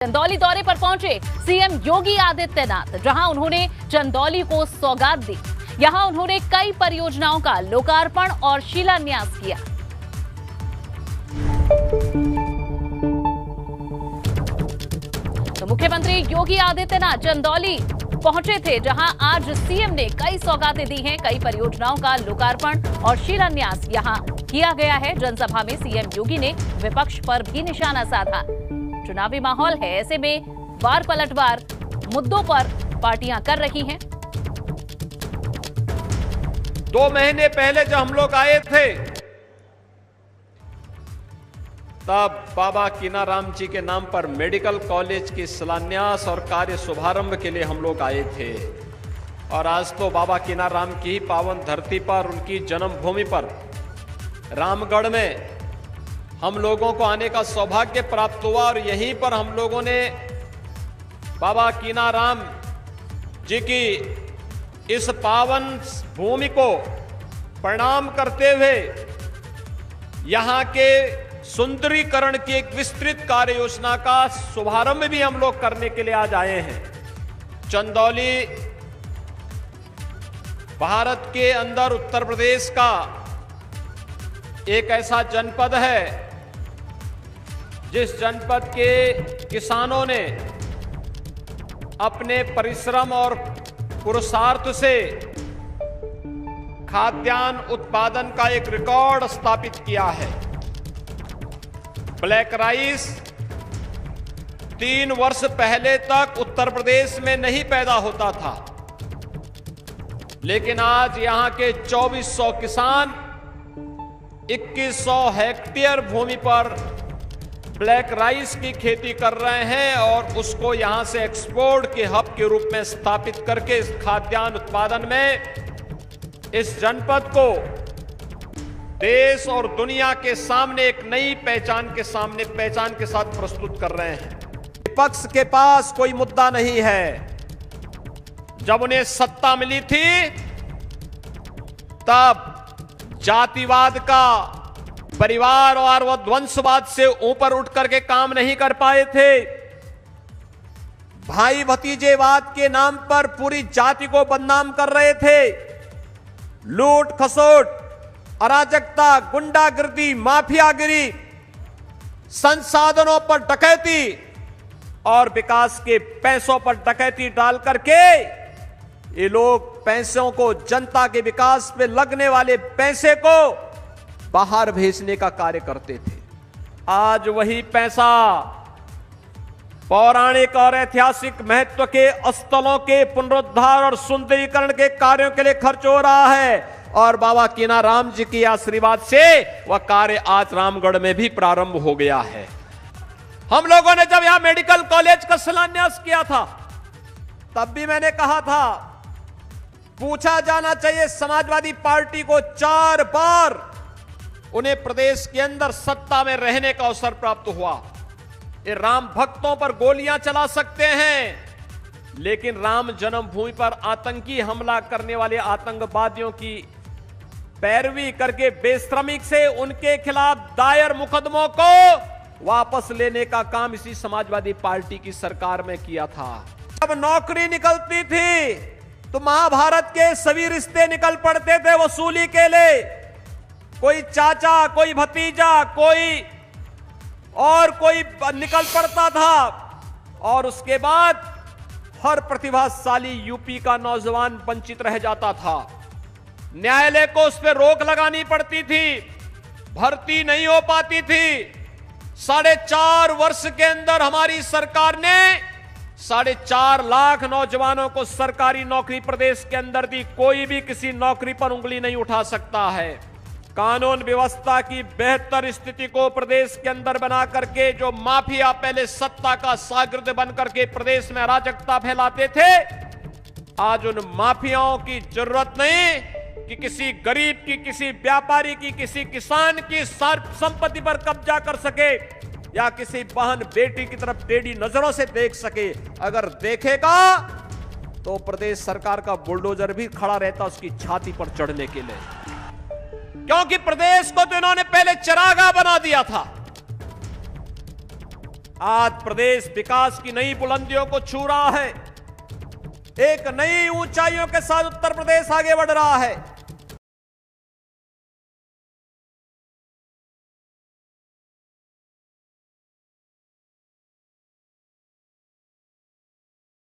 चंदौली दौरे पर पहुंचे सीएम योगी आदित्यनाथ, जहां उन्होंने चंदौली को सौगात दी। यहां उन्होंने कई परियोजनाओं का लोकार्पण और शिलान्यास किया। तो मुख्यमंत्री योगी आदित्यनाथ चंदौली पहुंचे थे, जहां आज सीएम ने कई सौगातें दी हैं, कई परियोजनाओं का लोकार्पण और शिलान्यास यहां किया गया है। जनसभा में सीएम योगी ने विपक्ष पर भी निशाना साधा। चुनावी माहौल है, ऐसे में वार पलटवार मुद्दों पर पार्टियां कर रही हैं। 2 महीने पहले जब हम लोग आए थे, तब बाबा कीनाराम जी के नाम पर मेडिकल कॉलेज की शिलान्यास और कार्य शुभारंभ के लिए हम लोग आए थे। और आज तो बाबा कीनाराम की ही पावन धरती पर, उनकी जन्मभूमि पर रामगढ़ में हम लोगों को आने का सौभाग्य प्राप्त हुआ। और यहीं पर हम लोगों ने बाबा कीनाराम जी की इस पावन भूमि को प्रणाम करते हुए यहां के सुंदरीकरण की एक विस्तृत कार्य योजना का शुभारंभ भी हम लोग करने के लिए आज आए हैं। चंदौली भारत के अंदर उत्तर प्रदेश का एक ऐसा जनपद है जिस जनपद के किसानों ने अपने परिश्रम और पुरुषार्थ से खाद्यान्न उत्पादन का एक रिकॉर्ड स्थापित किया है। ब्लैक राइस 3 वर्ष पहले तक उत्तर प्रदेश में नहीं पैदा होता था, लेकिन आज यहां के 2400 किसान 2100 हेक्टेयर भूमि पर ब्लैक राइस की खेती कर रहे हैं और उसको यहां से एक्सपोर्ट के हब के रूप में स्थापित करके इस खाद्यान्न उत्पादन में इस जनपद को देश और दुनिया के सामने एक नई पहचान के साथ प्रस्तुत कर रहे हैं। विपक्ष के पास कोई मुद्दा नहीं है। जब उन्हें सत्ता मिली थी, तब जातिवाद का, परिवार और वंशवाद से ऊपर उठ करके काम नहीं कर पाए थे। भाई भतीजेवाद के नाम पर पूरी जाति को बदनाम कर रहे थे। लूट खसोट, अराजकता, गुंडागिर्दी, माफियागिरी, संसाधनों पर डकैती और विकास के पैसों पर डकैती डाल करके ये लोग पैसों को, जनता के विकास पे लगने वाले पैसे को बाहर भेजने का कार्य करते थे। आज वही पैसा पौराणिक और ऐतिहासिक महत्व के स्थलों के पुनरुद्धार और सुंदरीकरण के कार्यों के लिए खर्च हो रहा है। और बाबा कीनाराम जी के आशीर्वाद से वह कार्य आज रामगढ़ में भी प्रारंभ हो गया है। हम लोगों ने जब यहां मेडिकल कॉलेज का शिलान्यास किया था, तब भी मैंने कहा था, पूछा जाना चाहिए समाजवादी पार्टी को 4 बार उन्हें प्रदेश के अंदर सत्ता में रहने का अवसर प्राप्त हुआ। ये राम भक्तों पर गोलियां चला सकते हैं, लेकिन राम जन्मभूमि पर आतंकी हमला करने वाले आतंकवादियों की पैरवी करके बेशर्मी से उनके खिलाफ दायर मुकदमों को वापस लेने का काम इसी समाजवादी पार्टी की सरकार में किया था। जब नौकरी निकलती थी तो महाभारत के सभी रिश्ते निकल पड़ते थे वसूली के लिए। कोई चाचा, कोई भतीजा, कोई निकल पड़ता था। और उसके बाद हर प्रतिभाशाली यूपी का नौजवान वंचित रह जाता था। न्यायालय को उस पर रोक लगानी पड़ती थी, भर्ती नहीं हो पाती थी। 4.5 वर्ष के अंदर हमारी सरकार ने 4.5 लाख नौजवानों को सरकारी नौकरी प्रदेश के अंदर दी। कोई भी किसी नौकरी पर उंगली नहीं उठा सकता है। कानून व्यवस्था की बेहतर स्थिति को प्रदेश के अंदर बना करके जो माफिया पहले सत्ता का शागिर्द बन करके प्रदेश में अराजकता फैलाते थे, आज उन माफियाओं की जरूरत नहीं कि किसी गरीब की, किसी व्यापारी की, किसी किसान की संपत्ति पर कब्जा कर सके या किसी बहन बेटी की तरफ टेढ़ी नजरों से देख सके। अगर देखेगा तो प्रदेश सरकार का बुलडोजर भी खड़ा रहता उसकी छाती पर चढ़ने के लिए, क्योंकि प्रदेश को तो इन्होंने पहले चरागाह बना दिया था। आज प्रदेश विकास की नई बुलंदियों को छू रहा है। एक नई ऊंचाइयों के साथ उत्तर प्रदेश आगे बढ़ रहा है।